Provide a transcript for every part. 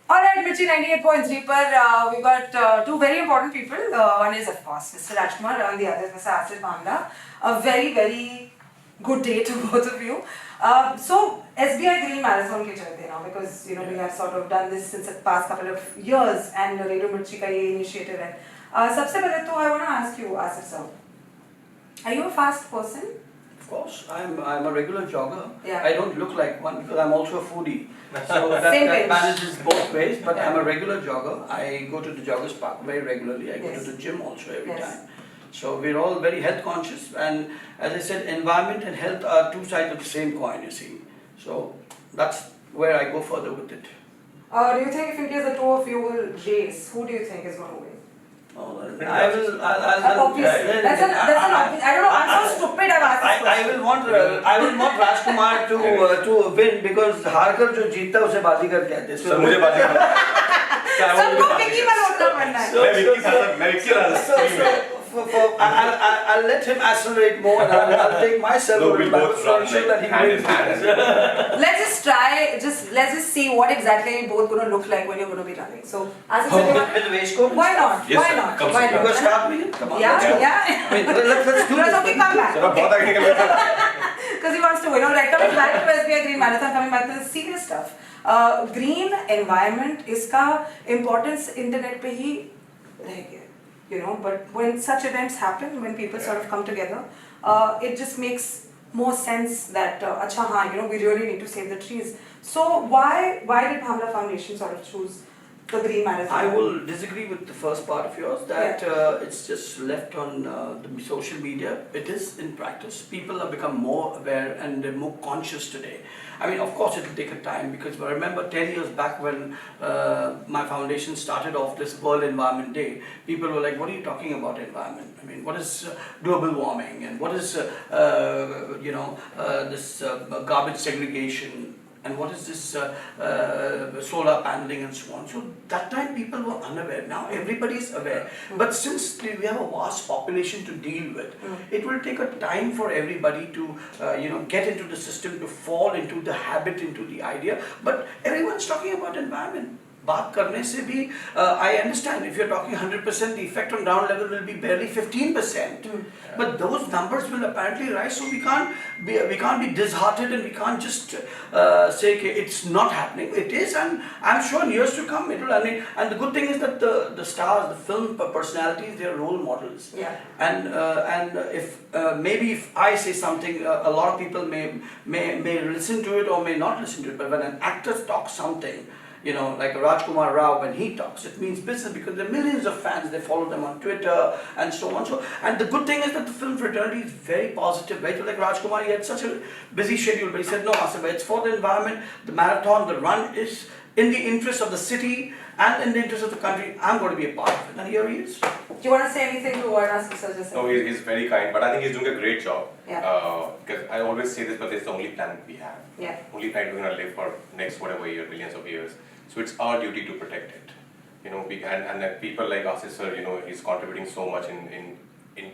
Alright, Mirchi 98.3 पर we got two very important people. One is of course Mr. Rajkumar and the other is Mr. Asif Bhamla. A very good day to both of you. So SBI Green Marathon ke chalte now because we have sort of done this since the past couple of years and Radio Mirchi का ये initiative है. सबसे पहले तो I want to ask you, Asif sir, are you a fast person? Of course, I'm a regular jogger. Yeah. I don't look like one because I'm also a foodie. So that manages both ways, but I'm a regular jogger. I go to the Joggers Park very regularly. I go to the gym also every time. So we're all very health conscious, and as I said, environment and health are two sides of the same coin, you see. So that's where I go further with it. Do you think if in case the two of you will race, who do you think is going to win? Oh, Obviously. That's an obvious. I don't know. I'm so stupid. I've asked this question. I will want Rajkumar to win because हारकर जो जीतता है उसे बाजीगर कहते हैं. So मुझे बाजीगर. सबको पिकी मल्होत्रा बनना है. मैं विक्की राजा. I'll let him accelerate more and I'll take myself No, we both run ensure that he hand in wins. hand. Let's just try. Let's just see what exactly you're both going to look like when you're going to be running. So, as I said, With the waistcoat? why not? Yes, Why sir. not? Come, Why sir. not? You go start with it? Come on. Yeah. Wait, let's do No, this. it's okay, come back. चलो बहुत आगे निकल गया. Because he wants to win. Alright, coming back to SBI Green Marathon, coming back to the serious stuff. Green environment, इसका importance internet पे ही रह गया. But when such events happen, when people sort of come together, it just makes more sense that acha haan, we really need to save the trees. So why did Bhamla Foundation sort of choose the Green Marathon? I will disagree with the first part of yours that it's just left on the social media. It is in practice. People have become more aware and they're more conscious today. I mean, of course, it will take a time because I remember 10 years back when my foundation started off this World Environment Day, people were like, what are you talking about environment? I mean, what is global warming and what is, this garbage segregation? And what is this solar paneling and so on. So that time people were unaware. Now everybody is aware. But since we have a vast population to deal with, it will take a time for everybody to get into the system, to fall into the habit, into the idea. But everyone's talking about environment. बात करने से भी I understand if you're talking 100%, the effect on ground level will be barely 15%. But those numbers will apparently rise, so we can't be disheartened and we can't just say it's not happening. It is, and I'm sure in years to come it will. And the good thing is that the stars, the film personalities, they are role models. Yeah. And if maybe if I say something, a lot of people may listen to it or may not listen to it. But when an actor talks something, like Rajkumar Rao, when he talks, it means business because there are millions of fans, they follow them on Twitter and so on. And the good thing is that the film fraternity is very positive, right? Like Rajkumar, he had such a busy schedule, but he said, no, Asif, it's for the environment, the marathon, the run is in the interest of the city and in the interest of the country. I'm going to be a part of it. And here he is. Do you want to say anything to what Asif sir just said? No, he's very kind, but I think he's doing a great job. Yeah. Because I always say this, but it's the only planet we have. Yeah. Only planet we're going to live for next whatever year, millions of years. So it's our duty to protect it. And people like Asif sir, he's contributing so much in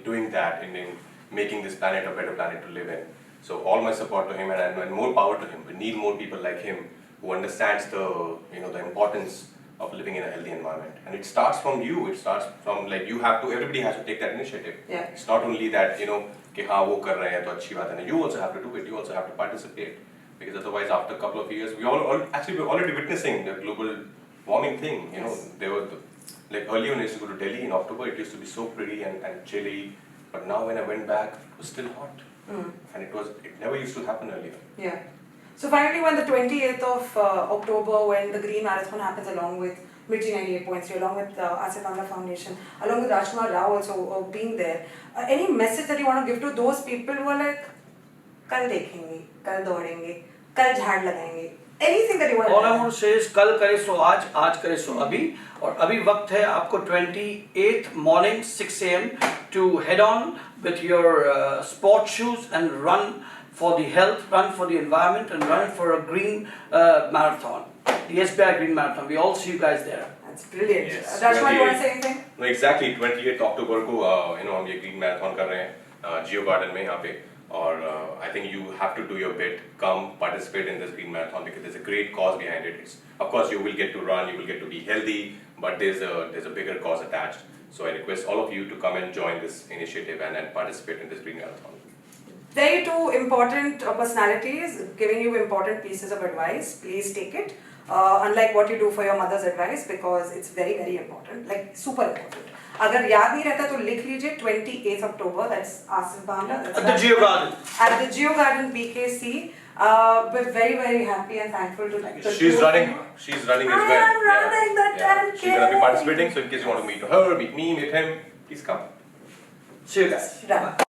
doing that, in making this planet a better planet to live in. So all my support to him and more power to him. We need more people like him who understands the importance of living in a healthy environment. And it starts from you. It starts from everybody has to take that initiative. Yeah. It's not only that, कि हाँ वो कर रहे हैं तो अच्छी बात है ना. You also have to do it. You also have to participate. Because otherwise, after a couple of years, we're already witnessing the global warming thing. They were earlier when I used to go to Delhi in October, it used to be so pretty and chilly. But now when I went back, it was still hot, and it never used to happen earlier. Yeah. So finally, when the 28th of October, when the Green Marathon happens, along with Mirchi 98.3, along with Asif Bhamla Foundation, along with Rajkumar Rao also being there, any message that you want to give to those people who are like, कल देखेंगे, कल दौड़ेंगे, कल झाड़ लगाएंगे, anything that you want to All I want to say is कल करे सो आज करे सो अभी, और अभी वक्त है आपको 28th morning 6 a.m. to head on with your sports shoes and run for the health, run for the environment, and run for a green marathon, the SBI Green Marathon. We all see you guys there. That's brilliant. Yes, Rajkumar, you want to say anything? No, exactly. 28th October को हम ये green marathon कर रहे हैं Geo Garden में यहाँ पे. or I think you have to do your bit. Come participate in this Green Marathon because there's a great cause behind it. Of course, you will get to run, you will get to be healthy, but there's a bigger cause attached. So I request all of you to come and join this initiative and participate in this Green Marathon. Very two important personalities giving you important pieces of advice. Please take it. Unlike what you do for your mother's advice, because it's very, very important, like super important. अगर याद नहीं रहता तो लिख लीजिए 28th October, that's Asif Bamla. At the Geo Garden. At the Geo Garden BKC. We're very, very happy and thankful to the She's two of running. you. She's running as I well. am running the 10K. She's gonna be participating. So in case you want to meet her, meet me, meet him, please come. See you guys. Run.